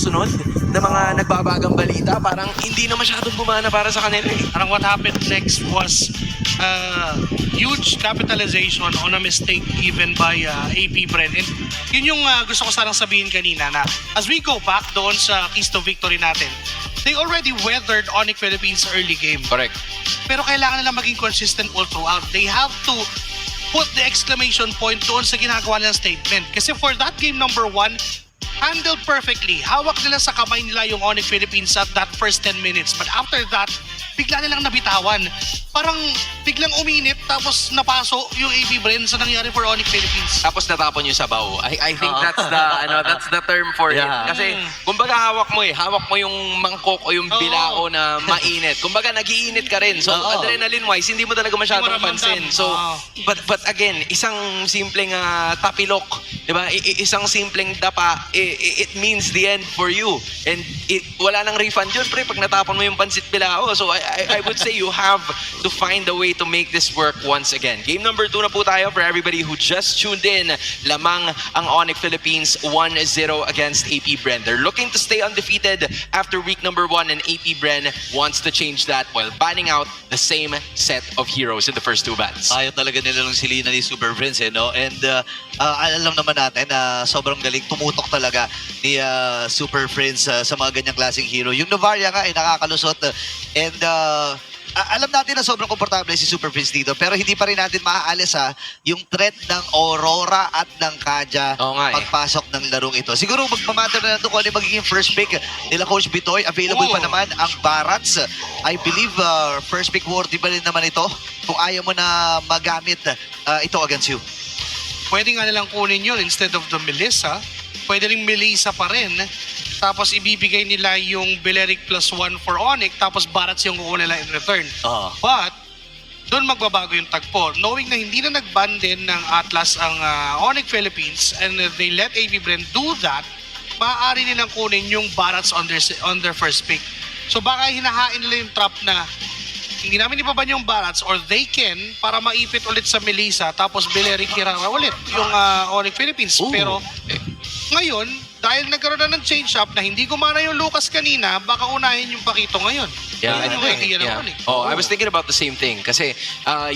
sunod-sunod na mga nagbabagang balita, parang hindi na masyadong gumana para sa kanila eh. Parang what happened next was huge capitalization on a mistake given by AP Bren. And yun yung gusto ko sanang sabihin kanina na as we go back doon sa keys to victory natin, they already weathered Onyx Philippines early game. Correct. Pero kailangan nila maging consistent all throughout. They have to put the exclamation point doon sa ginagawa nilang statement. Kasi for that game number 1, handled perfectly. Hawak nila sa kamay nila yung Onyx Philippines at that first 10 minutes. But after that, bigla nilang nabitawan. Parang biglang uminit tapos napaso yung AP Bren sa nangyari for Onyx Philippines. Tapos natapon yung sabaw. I think that's the term for it. Kasi kumbaga hawak mo yung mangkok o yung bilao na mainit. Kumbaga nagiinit ka rin. So adrenaline wise hindi mo talaga masyadong pansin. So but again, isang simpleng tapilok, 'di ba? Isang simpleng dapa, it means the end for you. And wala nang refund yun, pre, pag natapon mo yung pansit bilao. So I would say you have to find a way to make this work once again. Game number 2 na po tayo for everybody who just tuned in. Lamang ang Onyx Philippines 1-0 against AP Bren. They're looking to stay undefeated after week number 1 and AP Bren wants to change that while banning out the same set of heroes in the first 2 bats. Ayaw talaga nila ng silina ni Super Prince, eh, no? And alam naman natin na sobrang galing tumutok talaga ni Super Prince sa mga ganyang klaseng hero. Yung Novaria nga ay nakakalusot and alam natin na sobrang komportable si Super Prince dito pero hindi pa rin natin maaalis yung threat ng Aurora at ng Kaja pagpasok ng larong ito. Siguro magmamatter na ito kung ano yung magiging first pick nila Coach Bitoy. Available pa naman ang Barats. I believe first pick worthy pa rin naman ito kung ayaw mo na magamit ito against you. Pwede nga nilang kunin yun instead of the Melissa. Pwede rin Melissa pa rin. Tapos ibibigay nila yung Belerik +1 for Onyx. Tapos Barats yung kukunin nila in return. But, doon magbabago yung tagpo. Knowing na hindi na nag-ban din ng Atlas ang Onyx Philippines and they let AP Bren do that, maaari nilang kunin yung Barats on their first pick. So baka hinahain nila yung trap na hindi namin ipaban yung Barats or they can para maipit ulit sa Melissa tapos Belerik Kirara ulit yung Onyx Philippines. Pero ngayon, dahil nagkaroon na ng change up na hindi gumana yung Lucas kanina, baka unahin yung Pakito ngayon. I was thinking about the same thing. Kasi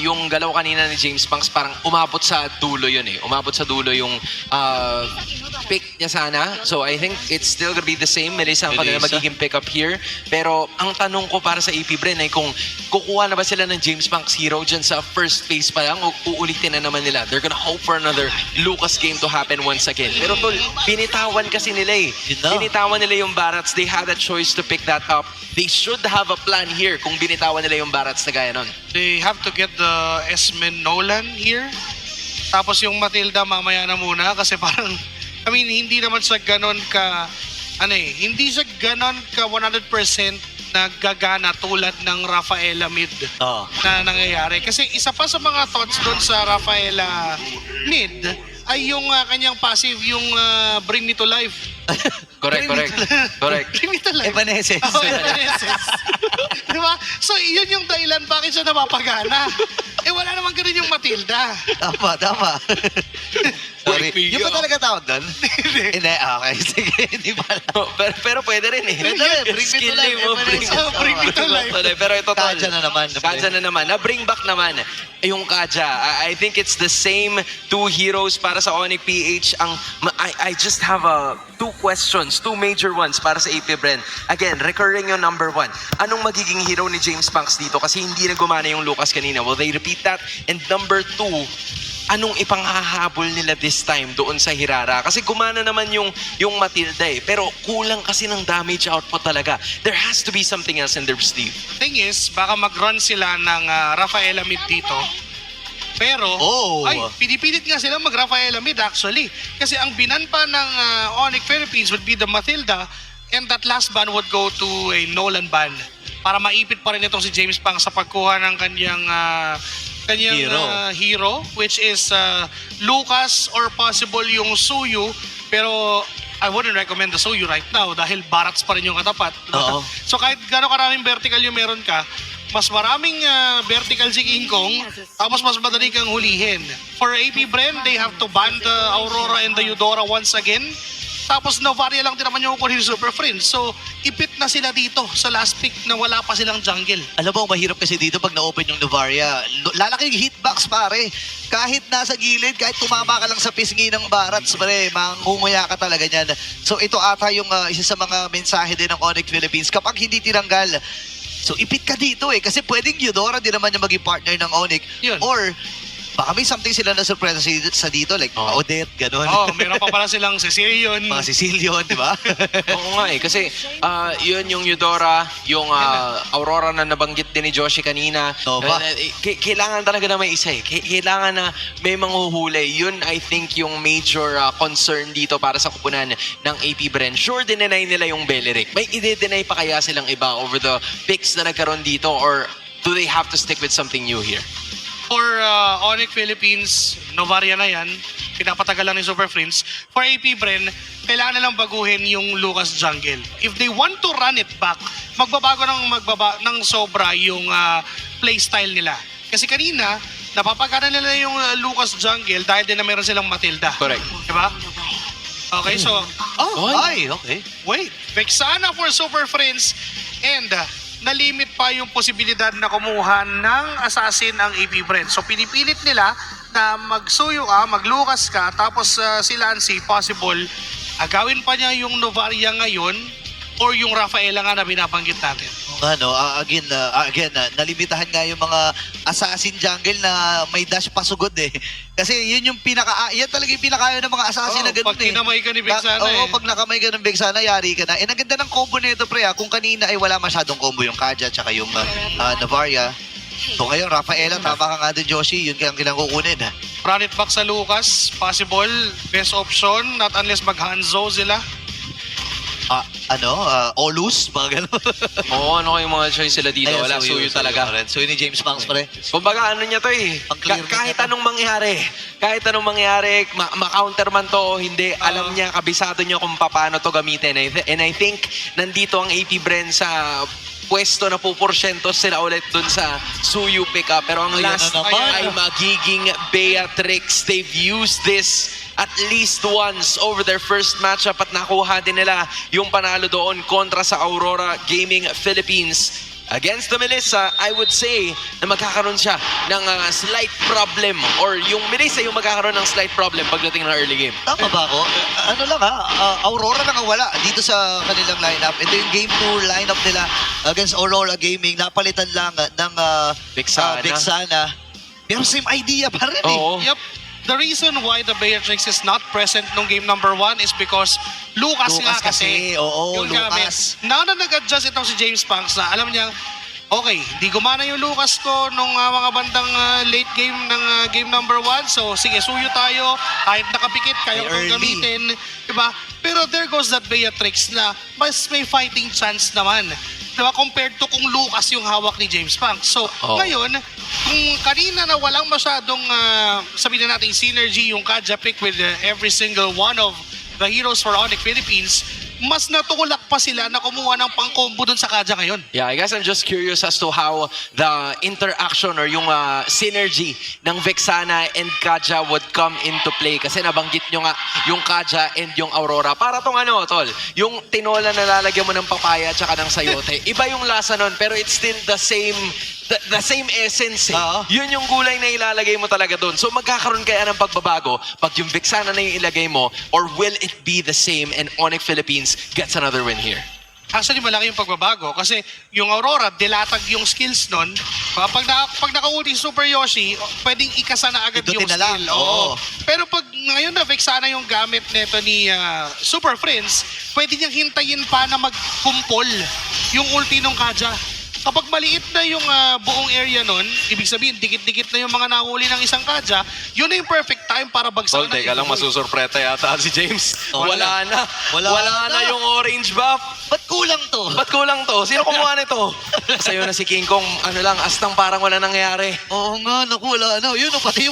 yung galaw kanina ni James Punks parang umabot sa dulo yun eh. Umabot sa dulo yung pick niya sana. So I think it's still gonna be the same. Melissa ang kanila magiging pick up here. Pero ang tanong ko para sa AP Bren ay kung kukuha na ba sila ng James Punks hero dyan sa first phase pa lang o uulitin na naman nila. They're gonna hope for another Lucas game to happen once again. Pero tol, binitawan kasi nila eh. Binitawan nila yung Barats. They had a choice to pick that up. They should have a plan here kung binitawan nila yung Barats na gaya nun. They have to get the Esmen Nolan here. Tapos yung Matilda mamaya na muna kasi parang, I mean, hindi naman sa ganon ka, hindi sa ganon ka 100% nagagana tulad ng Rafaela mid na nangyayari. Kasi isa pa sa mga thoughts doon sa Rafaela mid ay yung kanyang passive, yung Bring Me to Life. Correct. Bring Me to Life. Evanescence. Evanescence. Diba? So, yun yung dahilan bakit siya napapagana. Wala naman ganun yung Matilda. Tama. Sorry. Yung ba talaga tawag doon? Hindi. Okay. Sige, hindi pala. Pero pwede rin eh. Pwede rin. Bring me to life. Bring Me to Life. Pero ito, tol. Kaja na naman. Na-bring back naman yung Kaja. I think it's the same 2 heroes para sa Onyx PH. I just have two major ones para sa AP Bren. Again, recurring yung number 1. Anong magiging hero ni James Punks dito? Kasi hindi na gumana yung Lucas kanina. Will they repeat that? And number 2, anong ipanghahabol nila this time doon sa Hirara? Kasi gumana naman yung Matilda eh. Pero kulang kasi ng damage output talaga. There has to be something else in their sleeve. Thing is, baka mag-run sila ng Rafaela mid dito. Pero, pinipilit nga sila mag-Rafaela mid actually. Kasi ang binan pa ng Onyx Philippines would be the Matilda and that last ban would go to a Nolan ban. Para maipit pa rin itong si James Pang sa pagkuha ng kanyang hero, which is Lucas or possible yung Suyu. Pero I wouldn't recommend the Suyu right now dahil Barats pa rin yung katapat. So kahit gano'ng karaming vertical yung meron ka, mas maraming vertical si King Kong, tapos mas madali kang hulihin. For AP Bren, they have to ban the Aurora and the Eudora once again. Tapos Novaria lang din naman yung kukunin Super Friends. So, ipit na sila dito sa last pick na wala pa silang jungle. Alam mo, mahirap kasi dito pag na-open yung Novaria. Lalaki yung hitbox, pare. Kahit nasa gilid, kahit tumama ka lang sa pisngi ng Barats, pare, mangunguya ka talaga niyan. So ito ata yung isa sa mga mensahe din ng Onyx Philippines. Kapag hindi tinanggal, so ipit ka dito eh. Kasi pwedeng Eudora din naman yung maging partner ng Onyx. Yun. Or baka may something sila na surpresa sa dito, like Odette, gano'n. Meron pa pala silang Cecilion. Mga Sicilion, di ba? Oo nga eh, kasi yun yung Eudora, yung Aurora na nabanggit din ni Joshi kanina. Nova. Kailangan talaga na may isa eh. Kailangan na may manghuhuli. Yun, I think, yung major concern dito para sa kupunan ng AP Bren. Sure, dinenay nila yung Beleric. May ide-deny pa kaya silang iba over the picks na nagkaroon dito, or do they have to stick with something new here? For Onyx Philippines, Novaria na yan. Pinapatagal lang ni Super Friends. For AP Bren, kailangan nilang baguhin yung Lucas Jungle. If they want to run it back, magbabago ng sobra yung playstyle nila. Kasi kanina, napapagana nila yung Lucas Jungle dahil din na meron silang Matilda. Correct. Diba? Okay, so... Ay, okay. Wait, Vexana for Super Friends and nalimit pa yung posibilidad na kumuha ng assassin ang AP Bren. So pinipilit nila na magsuyo ka, maglukas ka, tapos si Lancy, possible, agawin pa niya yung Novaria ngayon or yung Rafaela nga na binabanggit natin. Ano, again, nalimitahan nga yung mga assassin jungle na may dash pasugod eh. Kasi yun yung yan talaga yung pinakayo ng mga assassin na ganun pag kinamay ka ni Vexana Oo, pag nakamay ka ng Vexana, yari ka na. Ang ganda ng combo nito, pre. Kung kanina ay wala masyadong combo yung Kaja tsaka yung Novaria. So ngayon, Rafaela, tama ka nga din, Joshi. Yun kayang kailangan kukunin. Run it back sa Lucas, possible, best option, not unless mag-Hanzo sila. Olus, mga gano'n. Oo, ano kayong mga choice sila dito? Ayun, Wala, suyo talaga. Suyo ni James Banks, pare. Kumbaga, ano niya to eh. Pang-clear Kahit niya to. anong mangyari, ma-counter man to o hindi, alam niya, kabisado niya kung paano to gamitin. And I think, nandito ang AP Bren sa pwesto na puporsyento sila ulit dun sa Suyu pickup. Pero ang Ayan last na naman. ay magiging Beatrix. They've used this at least once over their first matchup at nakuha din nila yung panalo doon kontra sa Aurora Gaming Philippines. Against the Melissa, I would say na magkakaroon siya ng slight problem, or yung Melissa yung magkakaroon ng slight problem pagdating ng early game. Tama ba ako? Aurora na wala dito sa kanilang lineup. Ito yung Game 2 lineup nila against Aurora Gaming. Napalitan lang ng Vexana. Pero same idea pa rin eh. Oo. Yep. The reason why the Beatrix is not present nung game number 1 is because Lucas nga kasi. Oo, yung gamit. Lucas. Now na nag-adjust itong si James Banks na alam niya, okay, di gumana yung Lucas ko nung mga bandang late game ng game number 1. So sige, suyo tayo. Kahit nakapikit, kaya May kong early. gamitin. Diba? Pero there goes that Beatrix na mas may fighting chance naman. Diba? Compared to kung Lucas yung hawak ni James Banks. So ngayon, kung kanina na walang masyadong sabihin na natin synergy yung Kaja pick with every single one of the heroes for Onyx Philippines, mas natulak pa sila na kumuha ng pang-combo dun sa Kaja ngayon. Yeah, I guess I'm just curious as to how the interaction or yung synergy ng Vexana and Kaja would come into play. Kasi nabanggit nyo nga yung Kaja and yung Aurora. Para tong ano, tol, yung tinola na lalagyan mo ng papaya at saka ng sayote. Iba yung lasa nun, pero it's still the same essence eh. Yun yung gulay na ilalagay mo talaga doon. So magkakaroon kaya ng pagbabago pag yung Vexana na yung ilagay mo, or will it be the same and Onyx Philippines gets another win here? Actually, malaki yung pagbabago kasi yung Aurora, dilatag yung skills nun. Pag naka-ulti si Super Yoshi, pwedeng ikasa na agad yung Itutin na lang. skill. Oo. Pero pag ngayon na Vexana yung gamit nito ni Super Friends, pwede niyang hintayin pa na magkumpol yung ulti ng Kaja. Kapag maliit na yung buong area nun, ibig sabihin, dikit-dikit na yung mga nahuli ng isang Kaja, yun na yung perfect time para bagsakan. Tol, teka lang, masusurpreta yata si James. Oh, Wala na. Wala Wala na na. yung orange buff. Ba't kulang to? Ba't kulang to? Sino kumuha nito? Sa'yo na si King Kong, astang parang wala nangyayari. Oo nga, naku, wala na. Yun, pati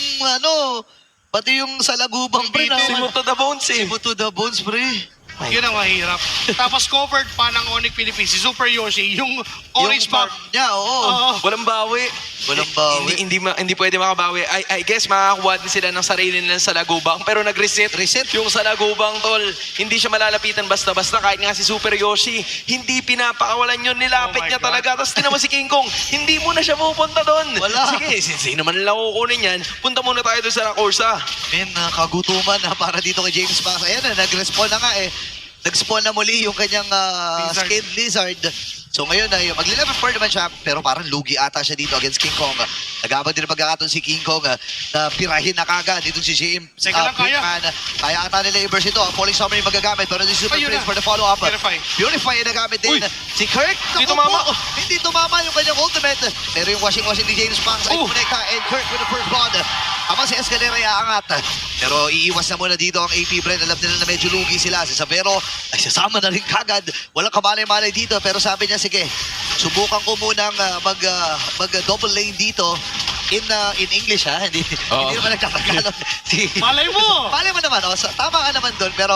yung salagubang pre. Si Muto the Bones eh. To the bones, pre. Yun ang mahirap. Tapos covered pa ng Onyx Philippines, si Super Yoshi, yung orange part bag. niya, oo. Walang bawi. Walang bawi. Hindi pwede makabawi. I guess makakuha din sila ng sarili nila sa lagubang pero nag-reset. Reset. Yung sa lagubang, tol, hindi siya malalapitan basta-basta kahit nga si Super Yoshi. Hindi pinapakawalan yun. Nilapit Oh my niya God. talaga. Tapos tinan mo si King Kong, hindi mo na siya pupunta doon. Wala. Sige, sino man lang kukunin yan. Punta muna tayo doon sa Rakursa. Men, kagutuman na para dito kay James Banks. Ayan na, nag-respawn na nga eh. Nag-spawn na muli yung kanyang Lizard. Skate Lizard. So ngayon ay magli-level 4 naman siya, pero parang lugi ata siya dito against King Kong. Nagabang din ang pagkakataon si King Kong na pirahin na kagad dito si James. Teka lang, kaya. Kaya ata nila i-burst ito. Falling Summer yung magagamit, pero si Super Ayun Prince na. for the follow-up. Purify. Purify yung nagamit din. Uy. Si Kirk, Hindi naku tumama. po, hindi tumama yung kanyang ultimate. Pero yung washing-washing ni James Banks ay kumulekta, and Kirk with the first blood. Habang si Escalera ay aangat. Pero iiwas na muna dito ang AP Bren. Alam nila na medyo lugi sila. Si Savero ay sasama na rin kagad. Walang kamalay-malay dito. Pero sabi niya, sige, subukan ko munang mag-double lane dito. In English ha, hindi naman nagtatagalog. Malay mo! Malay mo naman, tama ka naman doon. Pero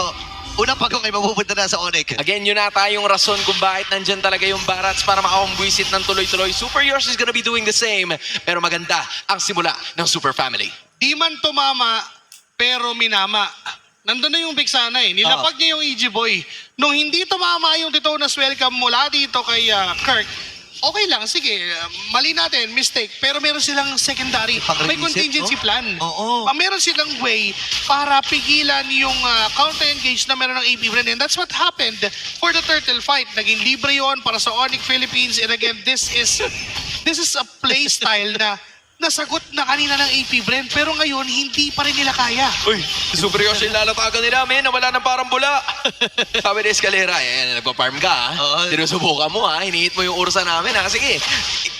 unang pagong ay mapupunta na sa Onyx. Again, yun ata yung rason kung bakit nandyan talaga yung Barats para makakambwisit ng tuloy-tuloy. Super Yoshi is gonna be doing the same. Pero maganda ang simula ng Super Family. Di man tumama, pero minama. Nandun na yung Vixana eh. Nilapag niya yung EG Boy. Nung hindi tumama yung Detona's welcome mula dito kay Kirk, okay lang, sige, mali natin, mistake. Pero meron silang secondary. May Pang-reset, contingency no? plan. Oo. Meron silang way para pigilan yung counter-engage na meron ng AP Bren. And that's what happened for the turtle fight. Naging libre yun para sa Onyx Philippines. And again, this is a play style na nasagot na kanina ng AP Bren. Pero ngayon, hindi pa rin nila kaya. Uy, si Super Yoshi yung lalatagan nila, men. Nawala ng parang bula. Sabi ni Escalera, nagpa-farm ka, ha? Oo. Sinusubukan mo, ha? Hinihit mo yung ursa namin, ha? Sige,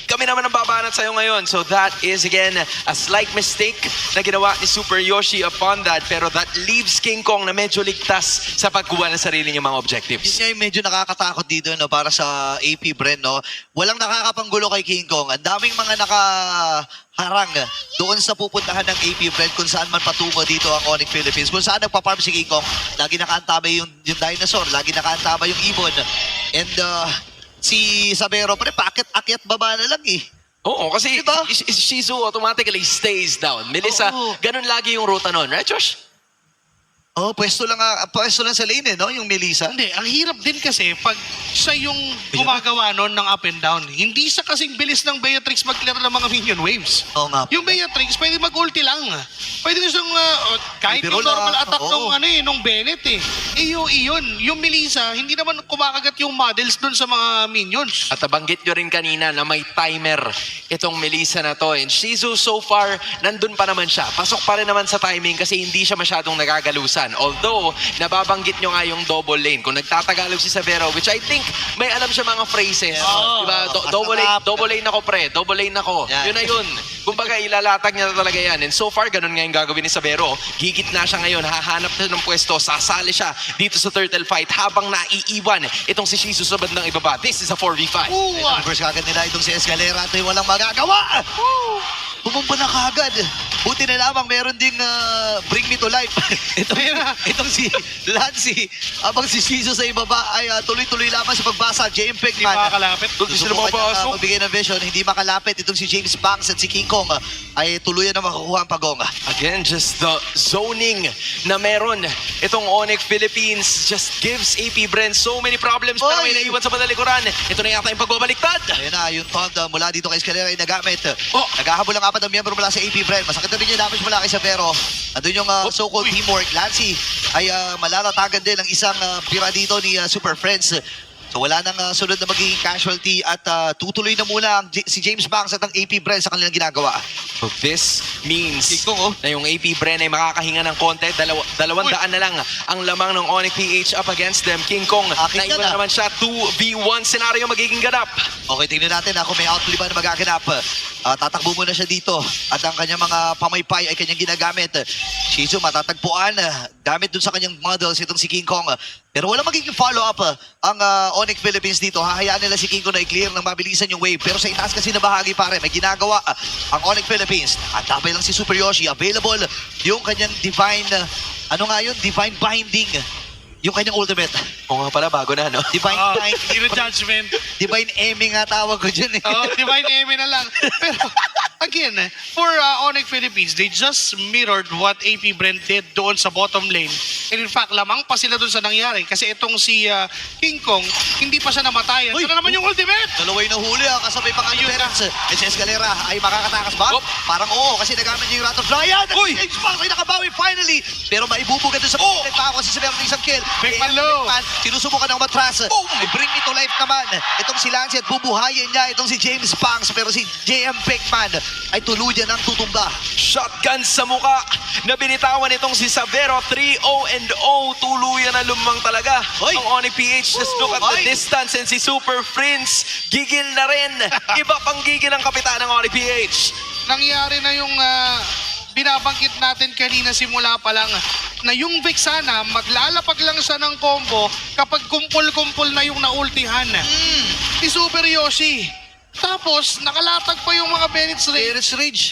kami naman ang babanat sa'yo ngayon. So that is, again, a slight mistake na ginawa ni Super Yoshi upon that. Pero that leaves King Kong na medyo ligtas sa pagkuha ng sarili niyang mga objectives. Yun nga yung medyo nakakatakot dito no, para sa AP Bren. No? Walang nakakapanggulo kay King Kong. Ang daming mga nakaharang doon sa pupuntahan ng AP Bren kung saan man patungo dito ang Onyx Philippines. Kung saan nagpa-farm si King Kong, lagi nakaantabay yung dinosaur, lagi nakaantabay yung ibon. And si Sabero, paakit-akit baba na lang eh. Oo, kasi Diba? Shizu automatically stays down. Melissa, Oo. ganun lagi yung ruta nun. Right, Josh? Oh, pwesto lang sa lane no, yung Melissa. Hindi, ang hirap din kasi pag siya yung gumagawa nun ng up and down. Hindi siya kasing bilis ng Beatrix mag-clear ng mga minion waves. Oo nga. Yung Beatrix, pwede mag-ulti lang. Pwede na siyang, kahit Biro yung normal lang. attack Oo. nung Bennett eh. Iyon. Yung Melissa, hindi naman kumakagat yung models dun sa mga minions. At nabanggit nyo rin kanina na may timer itong Melissa na to. And Shizu so far, nandun pa naman siya. Pasok pa rin naman sa timing kasi hindi siya masyadong nagagalusan. Although, nababanggit nyo nga yung double lane. Kung nagtatagalog si Savero, which I think may alam siya mga phrases. Oo. Diba? Masarap. Double lane ako pre. Double lane ako. Yan. Yun na yun. Kumbaga, ilalatag niya talaga yan. And so far, ganun nga yung gagawin ni Savero. Gigit na siya ngayon. Hahanap na ng pwesto. Sasali siya dito sa turtle fight habang naiiwan itong si Shizu sa bandang ibaba. This is a 4v5. First kagad nila itong si Escalera at walang magagawa. Pumumpa na kagad. Buti na lamang meron ding bring me to life. itong si Lancy. Habang si Shizu sa ibaba ay tuloy-tuloy lamang sa pagbasa. J-Impact Hindi makakalapit. Hindi sila Susubukan niya, makapasok. magbigay ng vision. Hindi makalapit. Itong si James Banks at si King Kong ay tuluyan na makukuha ang pagong. Again, just the zoning na meron itong Onyx Philippines just gives AP Bren so many problems pero may Oy! naiwan sa bandalikuran. Ito na yata yung pagbabaliktad. Ayun na, yung taunt mula dito kay Escalera ay nagamit. Oh! Naghahabol ang apat na miyembro mula sa AP Bren. Masakit na rin yung damage mula kay Savero. Andun yung so-called teamwork. Lancy ay malalatagan din ang isang pira dito ni Super Friends. So wala nang sunod na magiging casualty at tutuloy na muna si James Banks at ang AP Bren sa kanilang ginagawa. So this means King Kong, na yung AP Bren ay makakahinga ng konti. 200 na lang ang lamang ng Onyx PH up against them. King Kong, Akin naiwan yan, naman siya. 2v1 scenario magiging ganap. Okay, tingnan natin kung may outplay ba na magaganap. Tatakbo muna siya dito at ang kanyang mga pamaypay ay kanyang ginagamit. Shizu matatagpuan gamit dun sa kanyang models itong si King Kong. Pero wala magiging follow-up ang Onyx Philippines dito. Hahayaan nila si King Kong na i-clear ng mabilisan yung wave. Pero sa itaas kasi na bahagi pare, may ginagawa ang Onyx Philippines. At tapay lang si Super Yoshi. Available yung kanyang divine, Divine Binding. yung kanyang ultimate. Oo nga pala, bago na, no? Divine Oh, Nine. Zero Judgment. Divine Emmy nga tawag ko dyan eh. Oh, Divine Emmy na lang. Pero again, for Onyx Philippines, they just mirrored what AP Brent did doon sa bottom lane. And in fact, lamang pa sila doon sa nangyari. Kasi itong si King Kong, hindi pa siya namatayan. Uy! Ito na naman yung ultimate! Dalaway na huli kasabay pa kanyang parents. SS Galera ay makakatakas ba? Op. Parang oo, kasi nagamit niya yung Rat of Ryan. Uy! James Fox ay nakabawi finally. Pero maibubuga doon sa pagkakas pa ako kasi sabi ng isang kill. Beckman low. Sinusubukan ng matras. Ay bring me to life naman. Itong si Lance at bubuhayin niya itong si James Banks. Pero si JM Beckman ay tuluyan ng tutumba. Shotgun sa muka na binitawan itong si Savero. 3-0-0. Tuluyan na lumang talaga. Oy! Ang Onyx PH, just look at the Oy! distance. And si Super Prince, gigil na rin. Iba pang gigil ang kapitan ng Onyx PH. Nangyari na yung binabanggit natin kanina simula pa lang na yung Vexana, maglalapag lang siya ng combo kapag kumpul-kumpul na yung naultihan ni Super Yoshi. Tapos, nakalatag pa yung mga Bennett's Rage. Terrace Rage.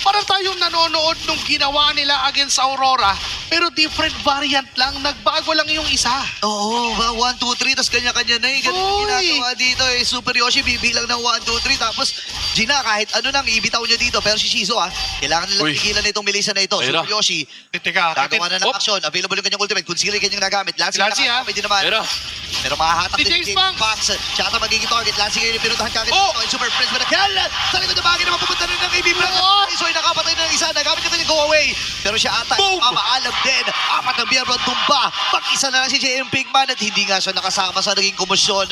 Parang tayong nanonood nung ginawa nila against Aurora, pero different variant lang, nagbago lang yung isa. Oo, 1, 2, 3, tapos kanya-kanya na eh. Ganun Uy! ginagawa dito eh. Super Yoshi, bibilang ng 1, 2, 3, tapos Gina, kahit ano nang ibitaw niya dito. Pero si Shizo kailangan nilang Uy. pigilan na itong Melissa na ito. Ayun na. Super Yoshi, Teka, gagawa na ng Op. action. Available yung kanyang ultimate. Kung sila yung kanyang nagamit. Lansing Lansing, na pwede naman. Pero mahahatak Si din James Banks. Banks. Siya ata magiging target. Lansing ngayon yung pinuntahan kagad. Oh! Ito, Super Prince Manakal. Sa likod na bagay naman pupunta rin ng AB Black. So ay nakapatay na ng isa. Nagamit ka yung go away. Pero siya ata Boom! mamaalam din. Apat na biyero ang tumba. Pag-isa na lang si JM Pigman at hindi nga siya nakasama sa naging komosyon.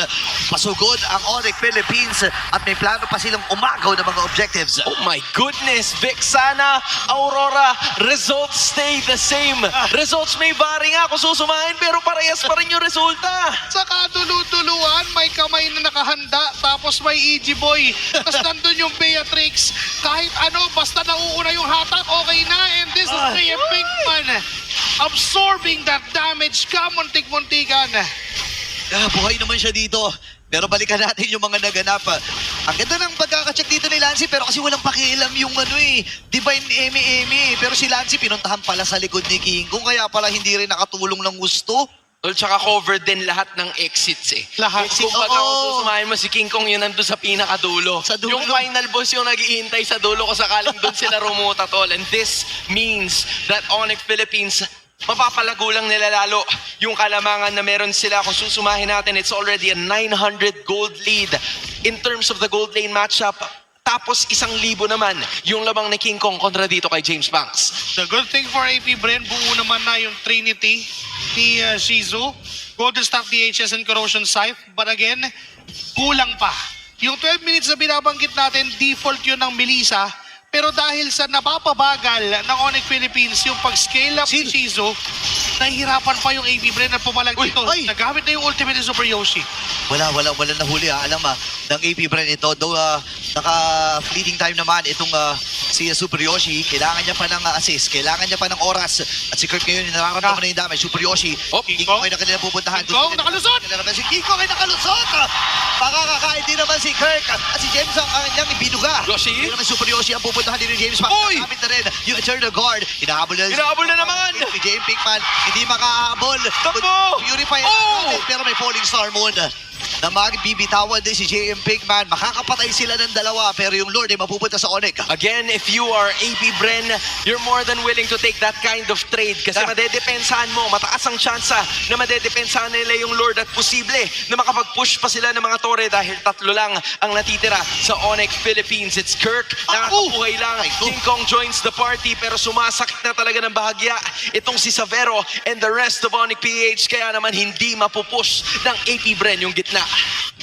Pasugod ang Onyx Philippines at may plano pa silang umagaw ng mga objectives. Oh my goodness, Vexana, Aurora, results stay the same. Results may vary nga kung susumahin pero parehas pa rin yung resulta. Saka dulu-duluan, may kamay na nakahanda, tapos may EG Boy. Tapos nandun yung Beatrix. Kahit ano, basta nauuna yung hatak, okay na. And this is JM Pinkman absorbing that damage. Kamuntik-muntikan. Buhay naman siya dito. Pero balikan natin yung mga naganap. Ang ganda ng pagkakacheck dito ni Lancy pero kasi walang pakialam yung Divine Emmy. Pero si Lancy pinuntahan pala sa likod ni King Kong kaya pala hindi rin nakatulong ng gusto. Tol, tsaka covered din lahat ng exits eh. Lahat. Kung baga Oo. kung susumahin mo si King Kong yun nandun sa pinakadulo. Sa dulo. Yung final boss yung naghihintay sa dulo kung sakaling doon sila rumuta, tol. And this means that Onyx Philippines mapapalago lang nila lalo yung kalamangan na meron sila. Kung susumahin natin, it's already a 900 gold lead in terms of the gold lane matchup. Tapos 1,000 naman yung labang ni King Kong kontra dito kay James Banks. The good thing for AP Bren, buo naman na yung Trinity ni Shizu. Golden Staff, DHS, and Corrosion Scythe. But again, kulang pa. Yung 12 minutes na binabanggit natin, default yun ng Melissa. Pero dahil sa napapabagal ng Onyx Philippines, yung pag-scale up ni Shizu, nahihirapan pa yung AP Bren na pumalag Uy, dito. ay! Nagamit na yung ultimate ni Super Yoshi. Wala nahuli Alam ng AP Bren ito. Though naka-fleeting time naman itong si Super Yoshi. Kailangan niya pa ng assist. Kailangan niya pa ng oras. At si Kirk ngayon nararamdaman na yung damage. Super Yoshi. King King Kong. Kong ay na kanilang pupuntahan. King Kong, nakalusot! Si King Kong ay nakalusot! Makakakain din naman si Kirk. At si James ang kanyang ibinuga. Yoshi? Hindi naman Super Yoshi ang pupuntahan din ni James. Uy! Nakamit na rin yung Eternal Guard. Hinahabol na Hinahabol na naman! Si James Pinkman hindi makahabol. Takbo! Purify Oh! pero may Falling Star Moon na magbibitawan din si JM Pinkman. Makakapatay sila ng dalawa pero yung Lord ay mapupunta sa Onyx. Again, if you are AP Bren, you're more than willing to take that kind of trade kasi madedepensahan mo, mataas ang tsansa na madedepensahan nila yung Lord at posible na makapag-push pa sila ng mga tore dahil 3 lang ang natitira sa Onyx Philippines. It's Kirk, nakakabuhay lang. King Kong joins the party pero sumasakit na talaga ng bahagya itong si Savero and the rest of Onyx PH kaya naman hindi mapupush ng AP Bren yung gitna.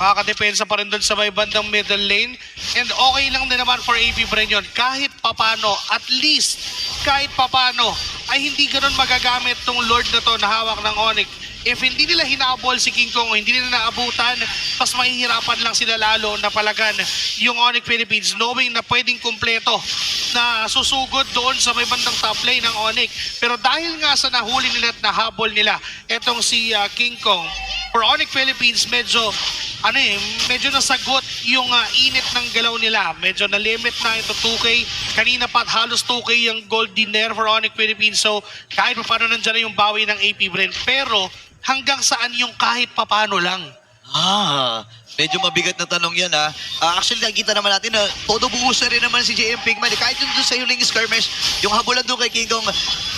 Makakadepensa pa rin doon sa may bandang middle lane. And okay lang din naman for AP Bren yun. Kahit papano, at least, kahit papano, ay hindi ganun magagamit tong Lord na to na hawak ng Onyx. If hindi nila hinabol si King Kong o hindi nila naabutan, mas mahihirapan lang sila lalo na palagan yung Onyx Philippines knowing na pwedeng kumpleto na susugod doon sa may bandang top lane ng Onyx. Pero dahil nga sa nahuli nila at nahabol nila etong si King Kong, for Onyx Philippines medyo nasagot yung init ng galaw nila. Medyo na-limit na ito 2K. Kanina pa halos 2K yung gold dinner for Onyx Philippines. So kahit pa paano nandiyan na yung bawi ng AP Bren. Pero hanggang saan yung kahit pa paano lang? Medyo mabigat na tanong yan ha. Actually nakikita naman natin na todo buhos na rin naman si JM Pigman. Kahit yung doon sa huling skirmish, yung habulan doon kay King Kong,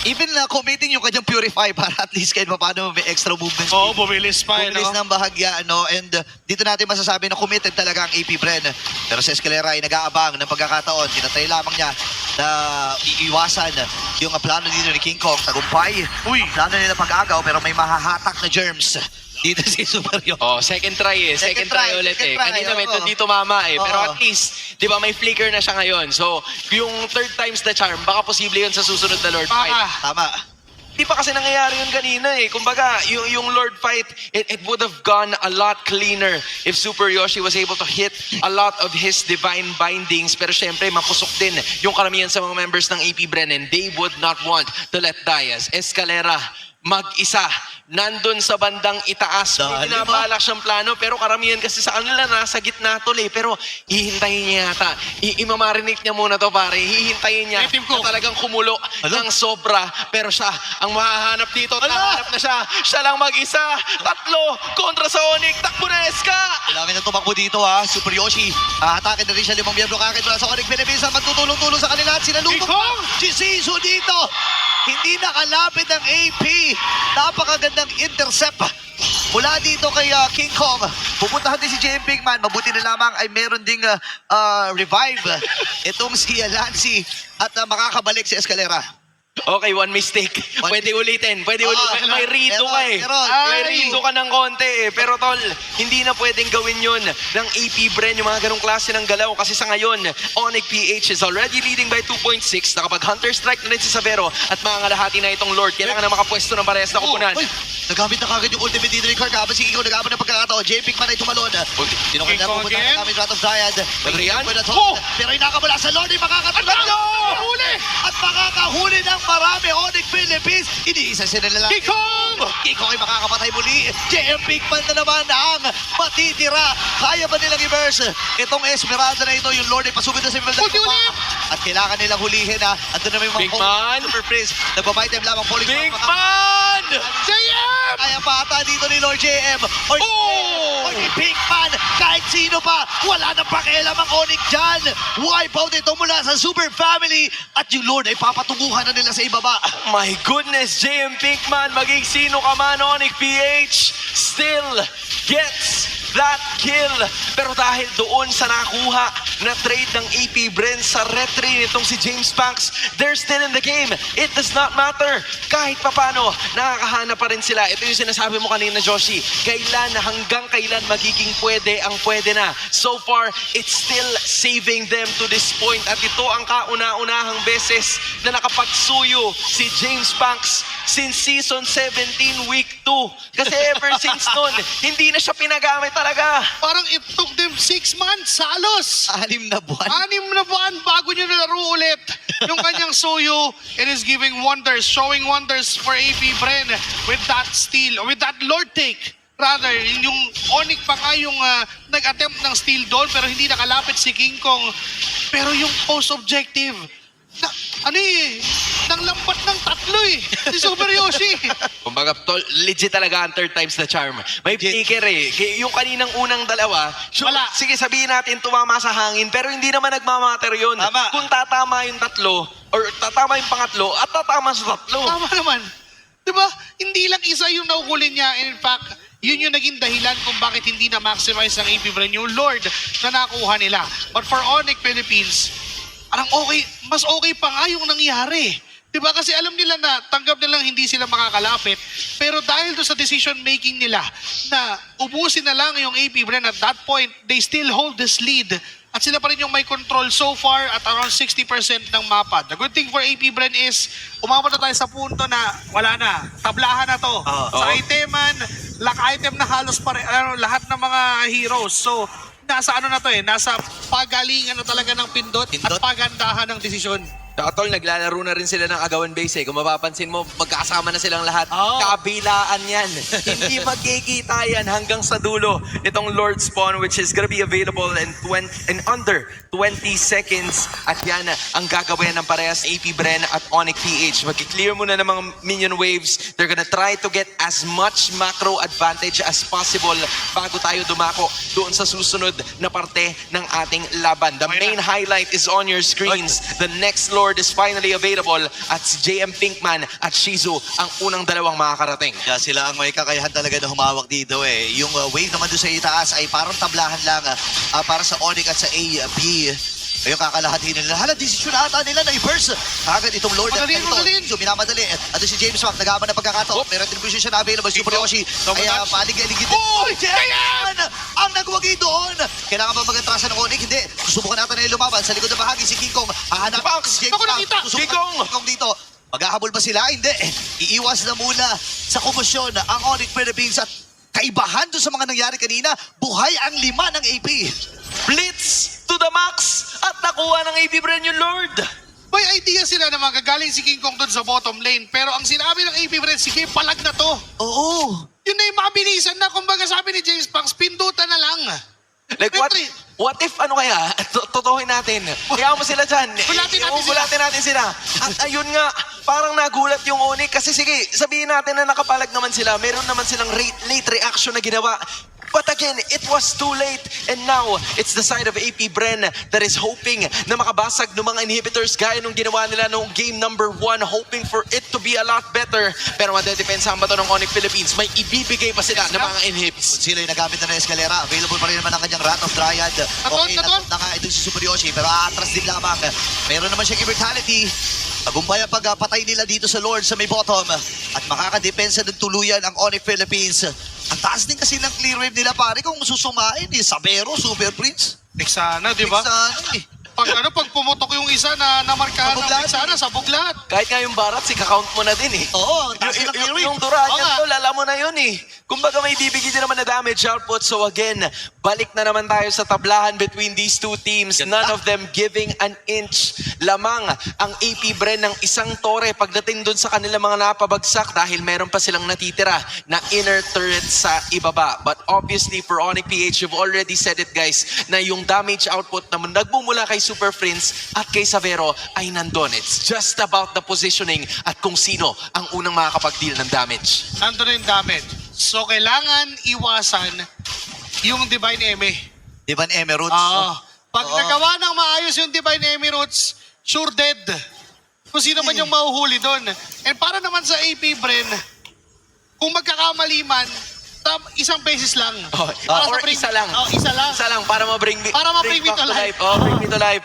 even na committing yung kanyang Purify para at least kahit paano may extra movement speed. Oo, bumilis pa. Bumilis ng bahagya, ano, and dito natin masasabi na committed talaga ang AP Bren. Pero si Escalera ay nag-aabang ng pagkakataon. Tinatry lamang niya na iiwasan yung plano dito ni King Kong. Tagumpay. Uy. Plano nila pag-agaw pero may mahahatak na germs. Dito si Superior. Second try eh. Second try ulit eh. Kanina medyo di tumama eh. Pero at least, di ba, may flicker na siya ngayon. So, yung third time's the charm, baka posible yun sa susunod na Lord fight. Tama. Di pa kasi nangyayari yun kanina eh. Kumbaga, yung Lord fight, it would have gone a lot cleaner if Super Yoshi was able to hit a lot of his divine bindings. Pero syempre, mapusok din yung karamihan sa mga members ng AP Bren and they would not want to let die as Escalera mag-isa nandun sa bandang itaas. May binabalak siyang plano pero karamihan kasi sa kanila nasa gitna tol eh. Pero hihintayin niya yata. Imamarinate niya muna to pare. Hihintayin niya na talagang kumulo ng sobra. Pero siya ang mahahanap dito. Nahanap na siya. Siya lang mag-isa. Tatlo kontra sa Onyx. Takbo na Eska! Kailangan na tumakbo dito ha. Super Yoshi. Atake na rin siya 5 miyembro kakit mula sa Onyx Philippines. Magtutulong-tulong sa kanila at sinalubog pa. Si Sisu dito. Hindi nakalapit ang AP. Napakagandang intercept mula dito kay King Kong. Pupuntahan din si JM Pigman. Mabuti na lamang ay meron ding revive itong si Lancy at makakabalik si Escalera. Okay, one mistake. Pwede ulitin. Pwede ulitin. May rito ka eh. May rito ka ng konti eh. Pero tol, hindi na pwedeng gawin yun ng AP Bren, yung mga ganong klase ng galaw. Kasi sa ngayon, Onyx PH is already leading by 2.6. Nakapag-Hunter Strike na rin si Savero at mga kalahati na itong Lord. Kailangan na makapwesto ng parehas na kupunan. Nagamit na kagad yung ultimate dito ni Kirk. Habang si Kiko nag-abot ng pagkakataon. JM Pigman ay tumalon. Sinukad na pupunta na namin Wrath of Dryad. Pero inakabala sa Lord ay makakatulad. At makakahuli ng marami Onyx Philippines. Iniisa sila lang. Kiko ay makakapatay muli. JM Pigman na naman ang matitira. Kaya ba nilang i-verse itong Esmeralda na ito? Yung Lord ay pasugod na sa Esmeralda. At kailangan nilang hulihin ha. At doon naman yung mga Super Prince. Nagbabayad time lamang falling. Bigman! JM! Kaya pa ata dito ni Lord JM. Or ni Pigman. Kahit sino pa. Wala nang pakialam ang Onyx dyan. Wipe out ito mula sa Super Family. At yung Lord ay papatunguhan na nila sa ibaba. My goodness, JM Pinkman, maging sino ka man, Onyx PH, still gets that kill. Pero dahil doon sa nakuha na trade ng AP Bren sa retry nitong si James Banks, they're still in the game. It does not matter. Kahit papano, nakakahanap pa rin sila. Ito yung sinasabi mo kanina, Joshi. Hanggang kailan magiging pwede ang pwede na. So far, it's still saving them to this point. At ito ang kauna-unahang beses na nakapagsuyo si James Banks since season 17 week 2. Kasi ever since noon, hindi na siya pinagamit talaga. Parang it took them 6 months, halos. 6 na buwan. 6 na buwan bago niya nalaro ulit yung kanyang suyo. It is giving wonders, showing wonders for AP Bren with that steal, with that Lord take. Rather, yung Onyx pa nga yung nag-attempt ng steal doon pero hindi nakalapit si King Kong. Pero yung post-objective, nang lambat ng tatlo eh. Si Super Yoshi. Kumbaga, legit talaga ang third time's the charm. May flicker eh. Yung kaninang unang dalawa, Wala. sige sabihin natin tumama sa hangin, pero hindi naman nagmamatter yun. Tama. Kung tatama yung tatlo, or tatama yung pangatlo, at tatama sa tatlo. Tama naman. Diba? Hindi lang isa yung nahuhuli niya. In fact, yun yung naging dahilan kung bakit hindi na maximize ng AP Bren yung Lord na nakuha nila. But for Onyx Philippines, parang okay, mas okay pa nga yung nangyari. Diba? Kasi alam nila na tanggap nilang hindi sila makakalapit. Pero dahil doon sa decision making nila na ubusin na lang yung AP Bren at that point, they still hold this lead. At sila pa rin yung may control so far at around 60% ng mapa. The good thing for AP Bren is umabot na tayo sa punto na wala na. Tablahan na to. Sa iteman, lock item na halos lahat ng mga heroes. So, nasa ano na to eh, nasa pagalingan na talaga ng pindot. At pagandahan ng desisyon. Tsaka tol, naglalaro na rin sila ng agawan base eh. Kung mapapansin mo, magkasama na silang lahat. Oo. Kabilaan yan. Hindi magkikita yan hanggang sa dulo nitong Lord Spawn, which is gonna be available in under 20 seconds. At yan ang gagawin ng parehas AP Bren at Onyx PH. Magki-clear muna ng mga minion waves. They're gonna try to get as much macro advantage as possible bago tayo dumako doon sa susunod na parte ng ating laban. The main highlight is on your screens. The next Lord is finally available at si JM Pinkman at Shizu ang unang dalawang makakarating. Yeah, sila ang may kakayahan talaga na humawak dito eh. Yung wave naman doon sa itaas ay parang tablahan lang para sa Onyx at sa A, B. Yung kakalahati nila. Hala, desisyon ata nila na i-burst. Agad itong Lord. Madalin. So, minamadali. At si James Mack, nag-aaman na pagkakataon. Meron din siya na available. Super Yoshi. Kaya palig-aligid. Oh, Jayan! Ang nagwagi doon. Kailangan ba mag-atrasan ng Onyx? Hindi. Susubukan natin na lumaban. Sa likod ng bahagi, si King Kong. Hahanap si James Mack. King Kong dito. Maghahabol ba sila? Hindi. Iiwas na muna sa komosyon ang Onyx Philippines at kaibahan doon sa mga nangyari kanina, buhay ang 5 ng AP. Blitz to the max at nakuha ng AP Bren yung Lord. May idea sila na magagaling si King Kong doon sa bottom lane. Pero ang sinabi ng AP Bren, sige, palag na to. Oo. Yun na yung mabilisan na. Kumbaga sabi ni James Banks, pindutan na lang. Like what if ano kaya, totohin natin, kaya mo sila dyan, Gulatin natin sila. At ayun nga, parang nagulat yung Onyx kasi sige, sabihin natin na nakapalag naman sila, meron naman silang late reaction na ginawa. But again, it was too late. And now, it's the side of AP Bren that is hoping na makabasag ng mga inhibitors gaya nung ginawa nila nung game number 1, hoping for it to be a lot better. Pero madedepensahan ba ito ng Onyx Philippines? May ibibigay pa sila ng mga inhibs. Sila yung nagamit na ng eskalera. Available pa rin naman ang kanyang Rat of Dryad. Okay, Katon. na nga itong si Super Yoshi, pero aatras din lamang. Meron naman siyang immortality. Tagumpay ang pagpatay nila dito sa Lord sa may bottom. At makakadepensa ng tuluyan ang Onyx Philippines. Ang taas din kasi ng clear wave nila pare kung susumain. Sabero, Super Prince. Sana, di ba? Pag pumutok yung isa na namarkahan ng sana, sabog lahat. Kahit nga yung Barat, kakount mo na din eh. Oo, ang taas ng clear wave. Yung Duranyan Oo nga. to, lala mo na yun eh. Kumbaga may bibigay din naman na damage output. So again, balik na naman tayo sa tablahan between these two teams. None of them giving an inch. Lamang ang AP Bren ng isang tore pagdating dun sa kanilang mga napabagsak dahil meron pa silang natitira na inner turret sa ibaba. But obviously for Onyx PH, you've already said it guys, na yung damage output na nagmumula kay Super Prince at kay Savero ay nandun. It's just about the positioning at kung sino ang unang makakapag-deal ng damage. Nandun yung damage. So, kailangan iwasan yung Divine Eme. Divine Emeralds. Pag Oo. nagawa ng maayos yung Divine Emeralds, sure dead. Kung sino man yung mahuhuli doon. And para naman sa AP Bren, kung magkakamali man, isang beses lang. Or isa lang. Isa lang. Isa lang para ma-bring me, Para ma-bring me back to life. Bring me to life.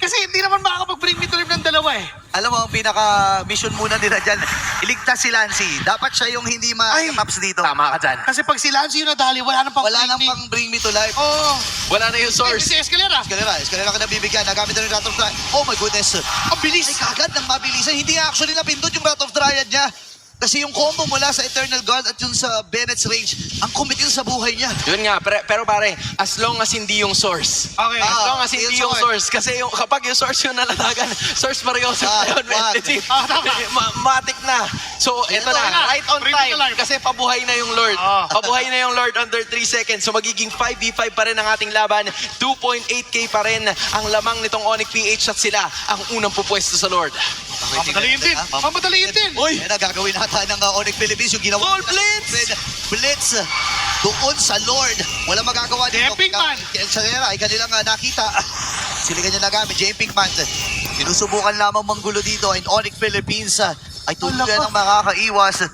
Kasi hindi naman makakapag-bring me to life ng dalawa eh. Alam mo, ang pinaka-mission muna nila dyan, iligtas si Lancy. Dapat siya yung hindi ma-maps dito. Tama ka dyan. Kasi pag si Lance yung nadali, wala nang pang Wala nang pang bring me to life. Oo. Wala na yung source. Si Escalera. Eskalera ka na bibigyan. Nagamit na rin Rat of Dryad. Oh my goodness. Ang bilis. Ay, kagad ng mabilisan. Hindi nga actually napindot yung Rat of Dryad niya. Kasi yung combo mula sa Eternal Guard at yung sa Bennett's range, ang commit yun sa buhay niya. Yun nga, pero pare, as long as hindi yung source. Okay. As long as yung hindi yung source. Kasi yung, kapag yung source yung nalatagan, source Marioso na yun, wag. legit. Tama. Matik na. So, eto na, na. right on Bring me to time. life. Kasi pabuhay na yung Lord. Pabuhay na yung Lord under 3 seconds. So, magiging 5v5 pa rin ang ating laban. 2.8k pa rin ang lamang nitong Onyx PH at sila ang unang pupwesto sa Lord. Mamadaliin din. Mamadaliin din. Uy! Yan ang gagawin nata ng Onyx Philippines, yung ginawa. Goal blitz! Blitz! Doon sa Lord. Walang magagawa dito. Jay Pinkman. Sa ay kanilang nakita. Sila ganyan nagamit. Jay Pinkman. Sinusubukan lamang manggulo dito. And Onyx Philippines ay tuluyan ng makakaiwas.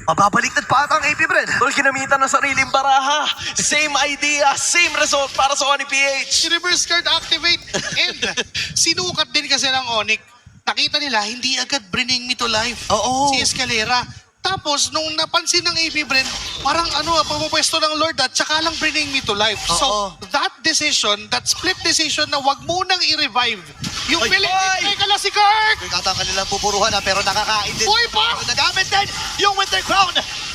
Mababaliktad pa ata ang AP Bren. Tol, ginamitan ng sariling baraha. Same idea, same result para sa Onyx PH. Reverse card activate. And sinukat din kasi ng Onyx. Nakita nila, hindi agad bringing me to life. Oo. Si Escalera. Tapos, nung napansin ng AP Bren, parang pumupwesto ng Lord at saka lang bringing me to life. Oo. So, that decision, that split decision na wag munang i-revive. Yung Ay, Philippines, may kala si Kirk! Ito yung kanilang pupuruhan pero nakakain din. Uy, pa! Nagamit din yung Winter Crown.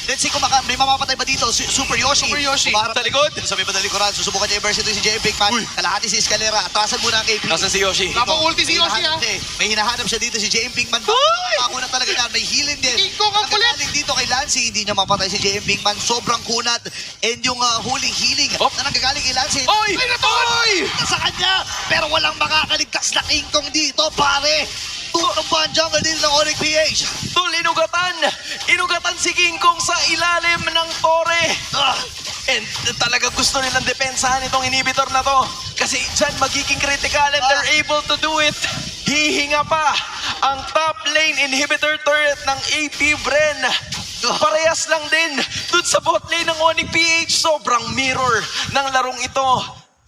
Let's see kung may mamapatay ba dito. Super Yoshi. Super Yoshi. Kumarap Sa likod. Sa may madaling likuran. Susubukan niya i-burst ito si JM Pinkman. Kalahati si Escalera. Atrasan muna ang AP. Nasaan si Yoshi? Napang-ulti si Yoshi, ha? May hinahanap siya dito si JM Pinkman. Ako na talaga yan. May healing din. King Kong ang kulit. Nagagaling dito kay Lancy. Hindi niya mapatay si JM Pinkman. Sobrang kunat. And yung huling healing Op. na nanggagaling kay Lancy. Oy! Oy! Sa kanya. Pero walang makakaligtas na King Kong dito, pare. Tunong ba ang jungle din ng Onyx PH? Tol, inugatan! Inugatan si King Kong sa ilalim ng tore. And talaga gusto nilang depensahan itong inhibitor na to. Kasi dyan magiging critical and they're able to do it. Hihinga pa ang top lane inhibitor turret ng AP Bren. Parehas lang din dun sa bot lane ng Onyx PH. Sobrang mirror ng larong ito.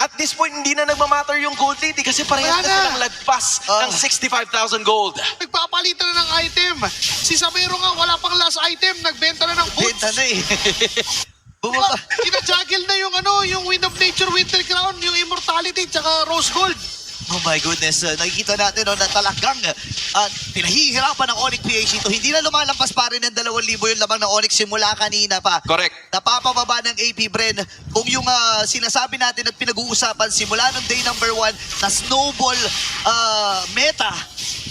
At this point, hindi na nagmamatter yung gold lane kasi parehas Wala na na. silang lagpas ng 65,000 gold. Nagpapalitan na ng item. Si Samero nga, wala pang last item. Nagbenta na ng boots. Benta na eh. Diba, Bumaba. kinajuggle na yung yung Wind of Nature Winter Crown, yung Immortality, tsaka Rose Gold. Oh my goodness, nakikita natin na talagang pinahihirapan ng Onyx PH ito. Hindi na lumalampas pa rin ng 2,000 yung lamang ng Onyx simula kanina pa. Correct. Napapababa ng AP Bren kung yung sinasabi natin at pinag-uusapan simula ng day number 1 na snowball meta.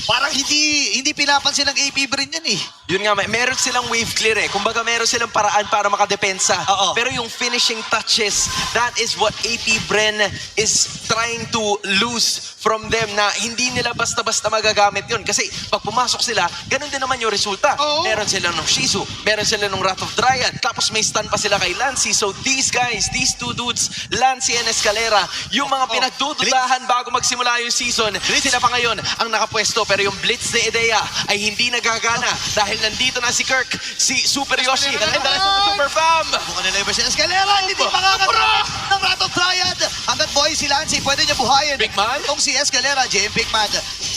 Parang hindi pinapansin ng AP Bren yan eh. Yun nga, meron silang wave clear eh. Kumbaga meron silang paraan para makadepensa. Oo. Pero yung finishing touches, that is what AP Bren is trying to lose from them na hindi nila basta-basta magagamit yun. Kasi pag pumasok sila, ganun din naman yung resulta. Oo. Meron sila ng Shizu, meron sila ng Wrath of Dryad, tapos may stun pa sila kay Lancy. So these guys, these two dudes, Lancy and Escalera, yung mga pinagdududahan bago magsimula yung season, sila pa ngayon ang nakapwesto. Pero yung Blitz ni Idea ay hindi nagagana dahil nandito na si Kirk, si Super Yoshi, and the rest of the Super Fam. Bukan nila yung si Escalera, hindi makakatawa ng Wrath of Dryad. Hanggat boy si Lancy, pwede niya buhayin. Pinkman? Itong si Escalera, JM Pinkman,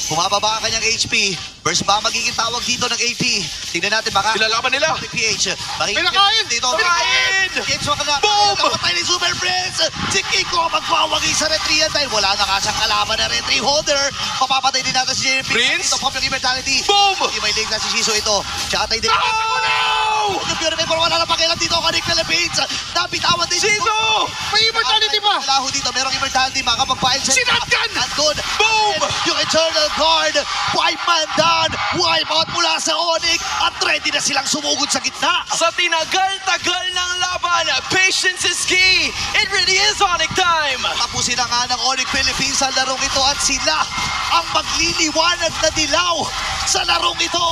bumababa ang kanyang HP. Versus ba magiging tawag dito ng AP? Tingnan natin baka. Nilalaban nila. PH. Pinakain! Dito. Pinakain! Games mo ka na. Boom! Kapatay ni Super Prince. Si Kiko magwawagi sa retrian dahil wala na kasang kalaban na retry holder. Papapatay din natin si JM Prince? Dito pop yung immortality. Boom! Hindi may link na si Shizu ito. Tsaka tayo din. Oh no! Yung Purify pero wala na pakialam dito. Kanik Philippines. Napitawan din. Shizu! May immortality pa! Laho dito. Merong immortality. Makapag-file siya. Sinatkan! Andun. Boom! Yung Eternal Guard. Wipe man down. Wipe out mula sa Onyx. At ready na silang sumugod sa gitna. Sa tinagal-tagal ng laban, patience is key. It really is Onyx time. Tapusin na nga ng Onyx Philippines sa larong ito at sila ang magliliwanag na dilaw sa larong ito.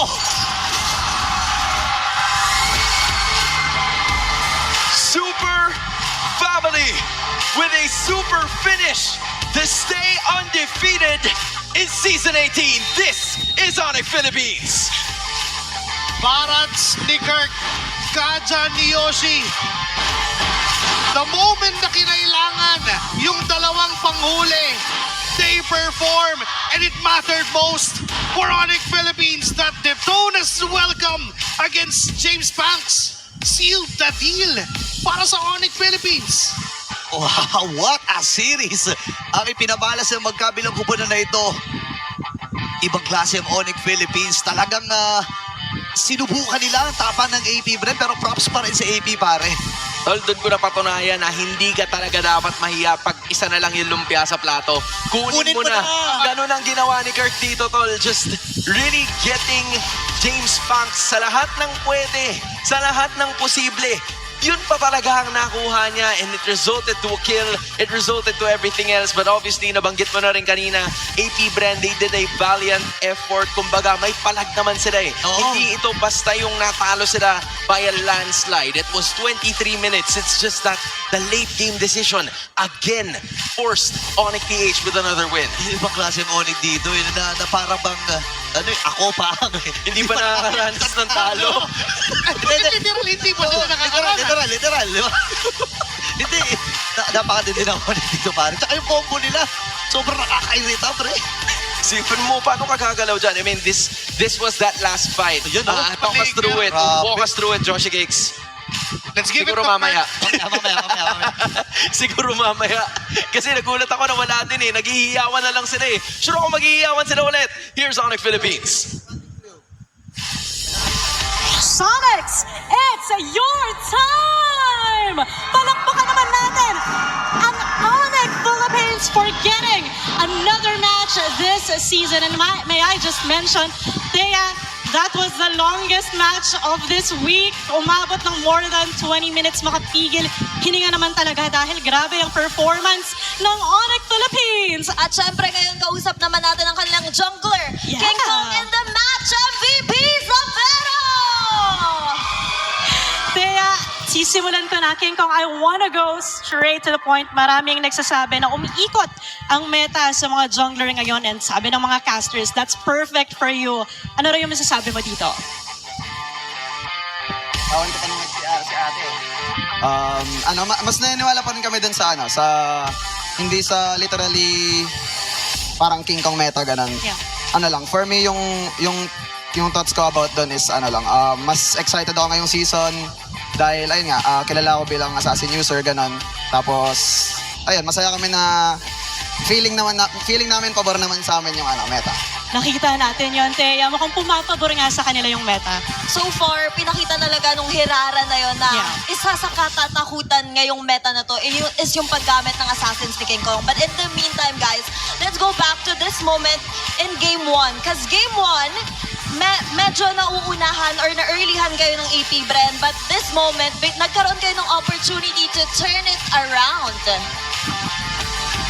Super Family with a super finish to stay undefeated in Season 18. This is Onyx Philippines. Barats ni Kirk, Kaja ni Yoshi. The moment na kinailangan yung dalawang panghuli, they perform and it mattered most for Onyx Philippines that Detona's welcome against James Banks sealed the deal para sa Onyx Philippines. Wow, what a series! Ang ipinabalas ng magkabilang kupunan na ito. Ibang klase ang Onyx Philippines. Talagang sinubukan nila ang tapan ng AP Bren pero props pa rin sa AP pare. Tol, doon ko napatunayan na hindi ka talaga dapat mahiya pag isa na lang yung lumpia sa plato. Kunin mo na. Ganun ang ginawa ni Kirk dito, Tol. Just really getting James Banks sa lahat ng pwede, sa lahat ng posible. Yun pa talaga ang nakuha niya and it resulted to a kill. It resulted to everything else. But obviously, nabanggit mo na rin kanina, AP Bren, they did a valiant effort. Kumbaga, may palag naman sila eh. Oo. Hindi ito basta yung natalo sila by a landslide. It was 23 minutes. It's just that the late game decision again forced Onyx PH with another win. Ibang klase ang Onyx dito na para bang ako pa. Hindi pa nakakaranas ng talo. Literal, hindi po sila nakakaranas. Literal. Di ba? Hindi. Napakatindi ng Onyx dito pare. Tsaka yung combo nila, sobrang nakakairita pre. Sipin mo, paano ka gagalaw dyan? I mean, this was that last fight. Yun, no? Talk us through it. Grabe. Walk us through it, Joshi Cakes. Let's give Siguro it to mamaya. Mamaya. Siguro mamaya. Kasi nagulat ako na wala din eh. Naghihiyawan na lang sila eh. Sure ako maghihiyawan sila ulit. Here's Onyx Philippines. Sonics, it's your time! Palakpakan naman natin ang Onyx Philippines for getting another match this season. And may I just mention, Thea, that was the longest match of this week. Umabot ng more than 20 minutes makapigil. Hininga naman talaga dahil grabe ang performance ng Onyx Philippines. At syempre ngayon kausap naman natin ang kanilang jungler, Yeah. King Kong and the match MVP, Zavero! Kaya sisimulan ko na, King Kong, I wanna go straight to the point. Maraming nagsasabi na umiikot ang meta sa mga jungler ngayon and sabi ng mga casters, that's perfect for you. Ano rin yung masasabi mo dito? Tawan ko pa naman si ate. Mas naniniwala pa rin kami dun sa hindi sa literally parang King Kong meta ganun. Yeah. For me yung thoughts ko about dun is mas excited ako ngayong season dahil ayun nga, kilala ko bilang assassin user ganun. Tapos ayun, masaya kami na feeling namin pabor naman sa amin yung meta. Nakita natin yun, Thea. Mukhang pumapabor nga sa kanila yung meta. So far, pinakita talaga nung hirara na yon na Yeah. isa sa katatakutan ngayong meta na to is yung paggamit ng Assassins ni King Kong. But in the meantime, guys, let's go back to this moment in Game 1. Because Game 1, medyo nauunahan or na-earlyhan kayo ng AP Bren. But this moment, nagkaroon kayo ng opportunity to turn it around.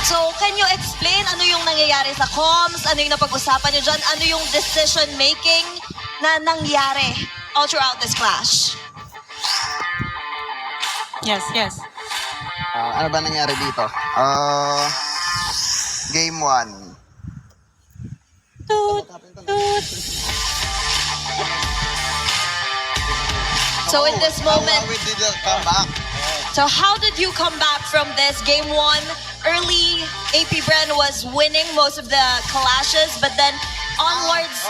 So, can you explain ano yung nangyayari sa comms? Ano yung napag-usapan nyo dyan? Ano yung decision-making na nangyari all throughout this clash? Yes. Ano ba nangyari dito? Game 1. Toot, toot. So, in this moment, We did come back. so how did you come back from this? Game 1, early, AP Bren was winning most of the clashes, but then onwards,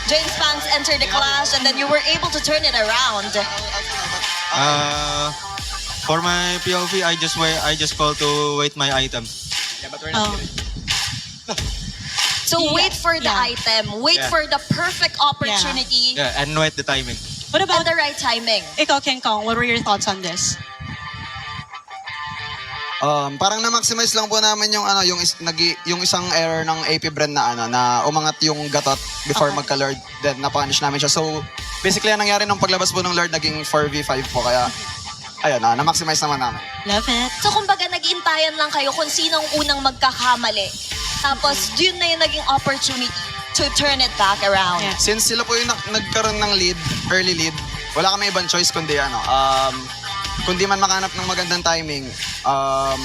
James Spanks entered the clash, and then you were able to turn it around. For my POV, I just call to wait my item. Oh. So wait for the Yeah. item, wait Yeah. for the perfect opportunity Yeah, and wait the timing. What and about the right timing. ikaw, King Kong? What were your thoughts on this? Parang na-maximize lang po namin yung isang error ng AP Bren na umangat yung gatot before Okay. magka-Lord, then na-punish namin siya. So basically ang nangyari nung paglabas po ng Lord naging 4v5 po, kaya ayun, na-maximize naman namin. Love it. So kumbaga nag-intayan lang kayo kung sinong unang magkakamali. Tapos yun na yung naging opportunity to turn it back around. Yeah. Since sila po yung nagkaroon ng lead, early lead, wala kami ibang choice kundi kundi man makahanap ng magandang timing,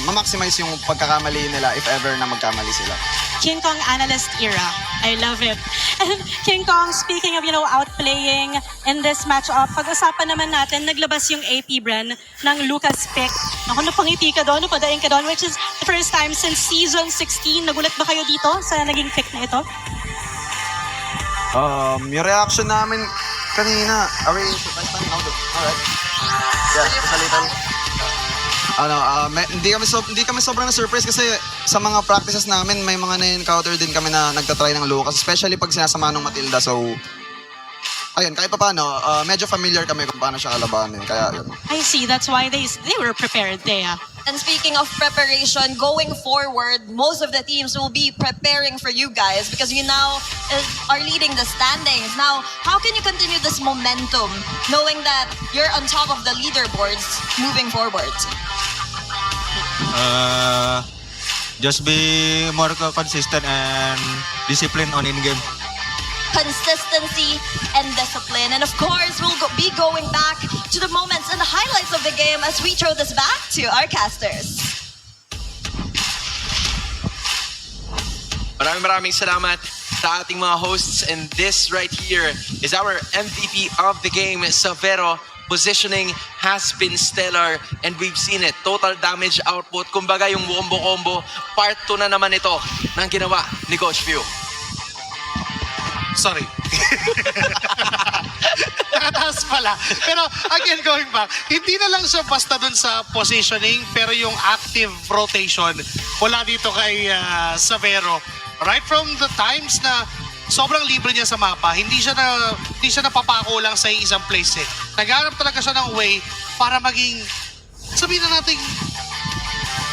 ma-maximize yung pagkakamali nila if ever na magkamali sila. King Kong analyst era. I love it. And King Kong, speaking of, outplaying in this matchup, pag-usapan naman natin, naglabas yung AP Bren ng Lucas pick. Naku, napangiti ka doon, napadaing ka doon, which is the first time since season 16. Nagulat ba kayo dito sa naging pick na ito? Yung reaction namin kanina, are we surprised now? Alright. Yeah, just a little. Hindi kami sobrang na-surprise kasi sa mga practices namin, may mga na-encounter din kami na nagtatry ng Lucas, especially pag sinasama ng Matilda. So, ayun, kahit pa paano, medyo familiar kami kung paano siya kalabanin. Kaya, yun. I see, that's why they were prepared, Thea. And speaking of preparation, going forward, most of the teams will be preparing for you guys because you now are leading the standings. Now, how can you continue this momentum knowing that you're on top of the leaderboards moving forward? Just be more consistent and disciplined on in-game. Consistency and discipline. And of course, we'll be going back to the moments and the highlights of the game as we throw this back to our casters. Maraming salamat sa ating mga hosts, and this right here is our MVP of the game, Zavero. Positioning has been stellar and we've seen it. Total damage output. Kumbaga yung wombo-combo, part 2 na naman ito ng ginawa ni Coach Few. Sorry. Nakataas pala. Pero again, going back, hindi na lang siya basta dun sa positioning, pero yung active rotation, wala dito kay Zavero. Right from the times na sobrang libre niya sa mapa. Hindi siya napapako lang sa isang place eh. Naghanap talaga siya ng way para maging, sabihin na natin,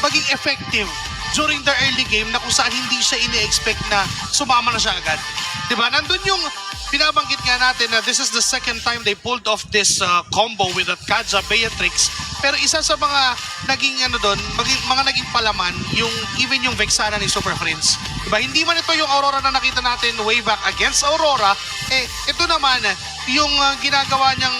maging effective during the early game na kung saan hindi siya ini-expect na sumama na siya agad. Diba? Nandun yung binabanggit nga natin na this is the second time they pulled off this combo with that Kaja Beatrix. Pero isa sa mga naging doon, mga naging palaman, even yung Vexana ni Super Friends. Diba? Hindi man ito yung Aurora na nakita natin way back against Aurora, ito naman yung ginagawa niyang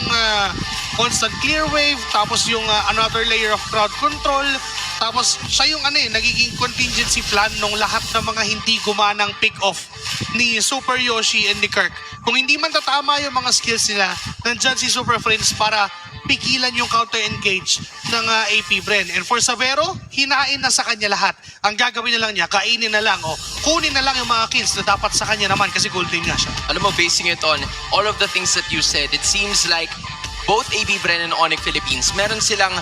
constant clear wave, tapos yung another layer of crowd control, tapos siya yung nagiging contingency plan ng lahat ng mga hindi gumanang pick-off ni Super Yoshi and ni Kirk. Kung hindi man tatama yung mga skills nila, nandyan si Super Friends para pigilan yung counter-engage ng AP Bren. And for Sabero, hinain na sa kanya lahat. Ang gagawin na lang niya, kainin na lang o kunin na lang yung mga kills na dapat sa kanya naman kasi golden nga siya. Alam mo, basing it on all of the things that you said, it seems like both AB Bren and Onyx Philippines, meron silang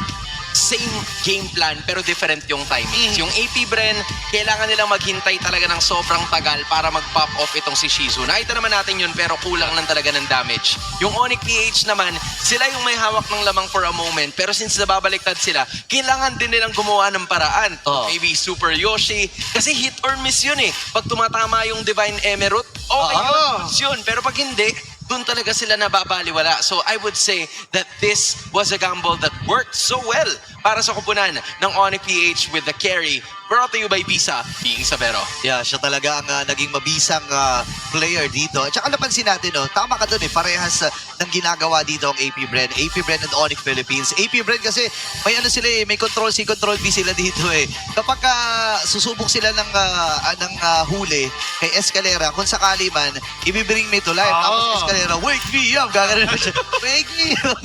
same game plan pero different yung timings. Yung AP Bren, kailangan nilang maghintay talaga ng sobrang tagal para mag-pop off itong si Shizu. Nakita naman natin yun pero kulang lang talaga ng damage. Yung Onyx PH naman, sila yung may hawak ng lamang for a moment pero since nababaliktad sila, kailangan din nilang gumawa ng paraan. Maybe Super Yoshi, kasi hit or miss yun eh. Pag tumatama yung Divine Emerald, okay yun. Pero pag hindi, doon talaga sila nababaliwala. So I would say that this was a gamble that worked so well para sa kupunan ng Onyx PH with the carry brought to you by Bisa, being Sabero. Yeah, siya talaga ang naging mabisang player dito. At saka napansin natin, tama ka dun parehas ng ginagawa dito ang AP Bren. AP Bren and Onyx Philippines. AP Bren kasi may sila may control C, control B sila dito eh. Kapag susubok sila ng huli kay Escalera, kung sakali man, ibibring me to life. Tapos Escalera, wake me up! Gagano'n na siya, wake me up!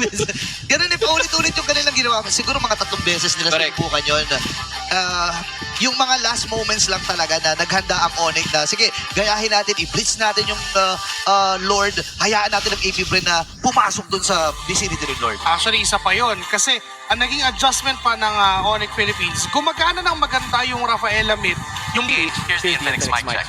Ganun paulit-ulit yung kanilang ginawa. Siguro mga 3 beses nila sinubukan yun. Yung mga last moments lang talaga na naghanda ang Onyx na, sige, gayahin natin, i-blitz natin yung Lord, hayaan natin ang AP Bren na pumasok dun sa vicinity ng Lord. Actually, isa pa yon kasi ang naging adjustment pa ng Onyx Philippines, gumagana ng maganda yung Rafaela mid, yung Here's the Infinix mic check.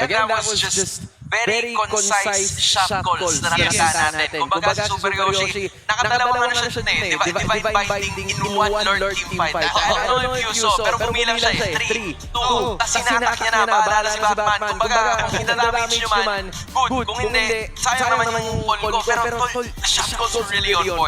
Again, that was just very concise shot calls na nakita natin. Kumbaga si Super Yoshi, nakadalawa na siya eh. Divine Binding in one Lord team fight. I don't know if you saw, pero bumilang siya eh. 3, 2, tapos sinatak niya na, bahala si Batman. Kumbaga, kung hinadamage nyo man, good. Kung hindi, sayang naman yung call ko. Pero shot calls were really on point.